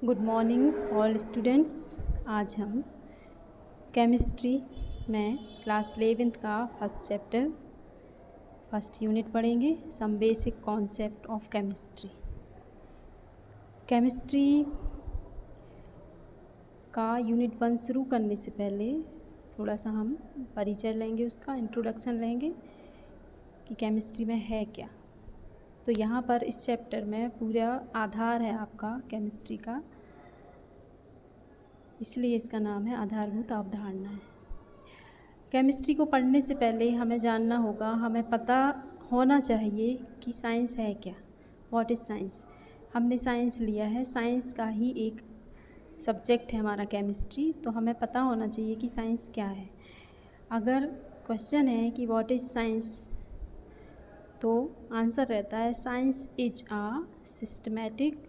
Good morning all students. आज हम chemistry में क्लास 11th का फर्स्ट चैप्टर फर्स्ट यूनिट पढ़ेंगे, some basic concept of chemistry. Chemistry का यूनिट 1 शुरू करने से पहले थोड़ा सा हम परिचय लेंगे, उसका इंट्रोडक्शन लेंगे कि केमिस्ट्री में है क्या। तो यहाँ पर इस चैप्टर में पूरा आधार है आपका केमिस्ट्री का, इसलिए इसका नाम है आधारभूत अवधारणाएं। केमिस्ट्री को पढ़ने से पहले हमें जानना होगा, हमें पता होना चाहिए कि साइंस है क्या, व्हाट इज़ साइंस। हमने साइंस लिया है, साइंस का ही एक सब्जेक्ट है हमारा केमिस्ट्री, तो हमें पता होना चाहिए कि साइंस क्या है। अगर क्वेश्चन है कि व्हाट इज़ साइंस, तो आंसर रहता है science is a systematic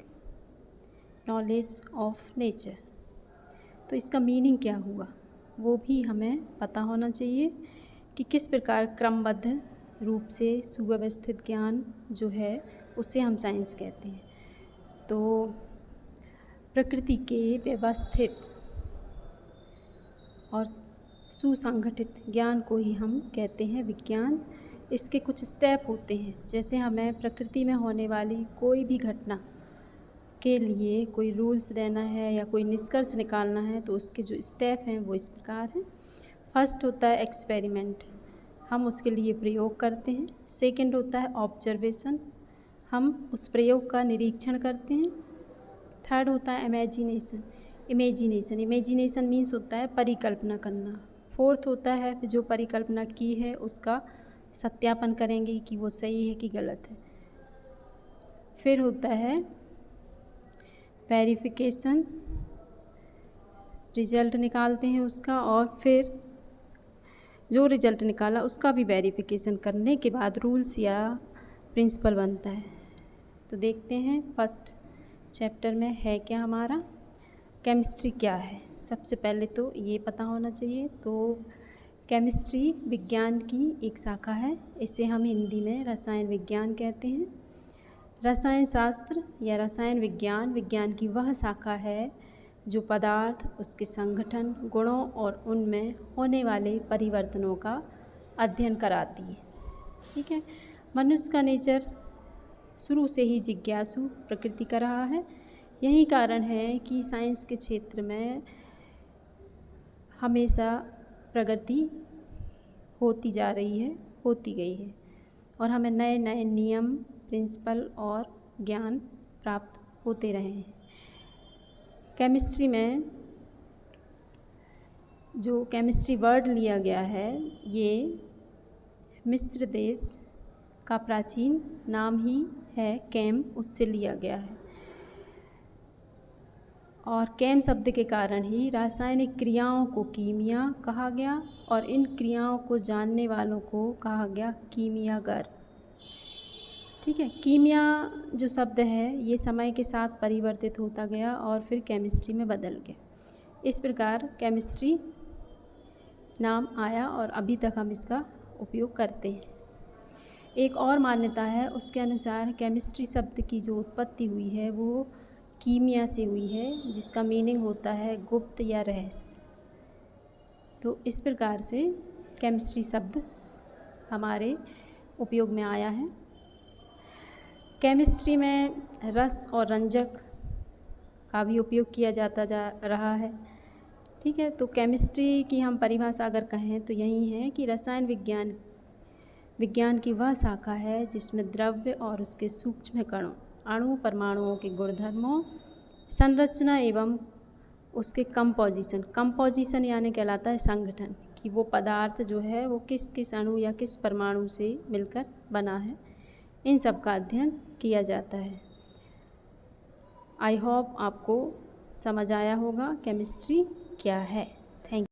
knowledge of nature. तो इसका मीनिंग क्या हुआ वो भी हमें पता होना चाहिए कि किस प्रकार क्रमबद्ध रूप से सुव्यवस्थित ज्ञान जो है उसे हम साइंस कहते हैं। तो प्रकृति के व्यवस्थित और सुसंगठित ज्ञान को ही हम कहते हैं विज्ञान। इसके कुछ स्टेप होते हैं, जैसे हमें प्रकृति में होने वाली कोई भी घटना के लिए कोई रूल्स देना है या कोई निष्कर्ष निकालना है, तो उसके जो स्टेप हैं वो इस प्रकार हैं। फर्स्ट होता है एक्सपेरिमेंट, हम उसके लिए प्रयोग करते हैं। सेकंड होता है ऑब्जर्वेशन, हम उस प्रयोग का निरीक्षण करते हैं। थर्ड होता है इमेजिनेशन, इमेजिनेशन मीन्स होता है परिकल्पना करना। फोर्थ होता है जो परिकल्पना की है उसका सत्यापन करेंगे कि वो सही है कि गलत है। फिर होता है वेरिफिकेशन, रिजल्ट निकालते हैं उसका, और फिर जो रिजल्ट निकाला उसका भी वेरिफिकेशन करने के बाद रूल्स या प्रिंसिपल बनता है। तो देखते हैं फर्स्ट चैप्टर में है क्या हमारा, केमिस्ट्री क्या है। सबसे पहले तो ये पता होना चाहिए। तो केमिस्ट्री विज्ञान की एक शाखा है, इसे हम हिंदी में रसायन विज्ञान कहते हैं। रसायन शास्त्र या रसायन विज्ञान विज्ञान की वह शाखा है जो पदार्थ, उसके संगठन, गुणों और उनमें होने वाले परिवर्तनों का अध्ययन कराती है। ठीक है। मनुष्य का नेचर शुरू से ही जिज्ञासु प्रकृति का रहा है। यही कारण है कि साइंस के क्षेत्र में हमेशा प्रगति होती जा रही है, होती गई है, और हमें नए नए नियम, प्रिंसिपल और ज्ञान प्राप्त होते रहे हैं। केमिस्ट्री में जो केमिस्ट्री वर्ड लिया गया है, ये मिस्र देश का प्राचीन नाम ही है केम, उससे लिया गया है। और केम शब्द के कारण ही रासायनिक क्रियाओं को कीमिया कहा गया, और इन क्रियाओं को जानने वालों को कहा गया कीमियागर। ठीक है। कीमिया जो शब्द है ये समय के साथ परिवर्तित होता गया और फिर केमिस्ट्री में बदल गया। इस प्रकार केमिस्ट्री नाम आया और अभी तक हम इसका उपयोग करते हैं। एक और मान्यता है, उसके अनुसार केमिस्ट्री शब्द की जो उत्पत्ति हुई है वो कीमिया से हुई है, जिसका मीनिंग होता है गुप्त या रहस्य। तो इस प्रकार से केमिस्ट्री शब्द हमारे उपयोग में आया है। केमिस्ट्री में रस और रंजक का भी उपयोग किया जाता जा रहा है। ठीक है। तो केमिस्ट्री की हम परिभाषा अगर कहें तो यही है कि रसायन विज्ञान की वह शाखा है जिसमें द्रव्य और उसके सूक्ष्म कणों, अणु, परमाणुओं के गुणधर्मों, संरचना एवं उसके कंपोजिशन यानी कहलाता है संगठन, कि वो पदार्थ जो है वो किस किस अणु या किस परमाणु से मिलकर बना है, इन सब का अध्ययन किया जाता है। आई होप आपको समझ आया होगा केमिस्ट्री क्या है। Thank you.